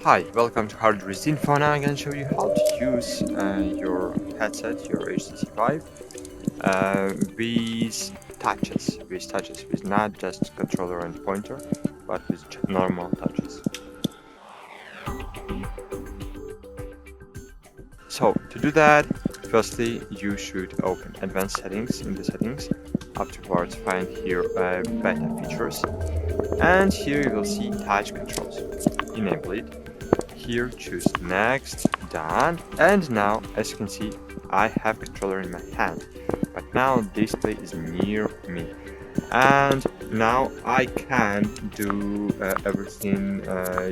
Hi, welcome to HardReset.Info. Now I'm going to show you how to use your headset, your HTC Vive, with not just controller and pointer, but with normal touches. So to do that, firstly you should open Advanced Settings. In the settings, afterwards find here Beta Features, and here you will see Touch Controls. Enable it. Here choose Next, Done, and now as you can see I have controller in my hand, but now display is near me, and now I can do everything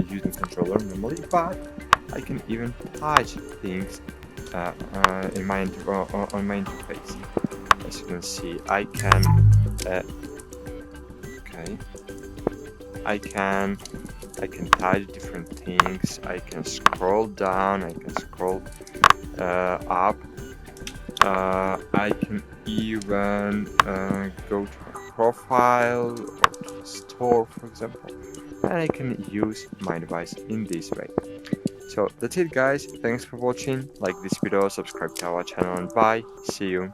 using controller normally, but I can even touch things on my interface. As you can see, I can okay, I can touch different things. I can scroll down, I can scroll up, I can even go to a profile or to a store, for example, and I can use my device in this way. So that's it, guys. Thanks for watching. Like this video, subscribe to our channel, and bye. See you.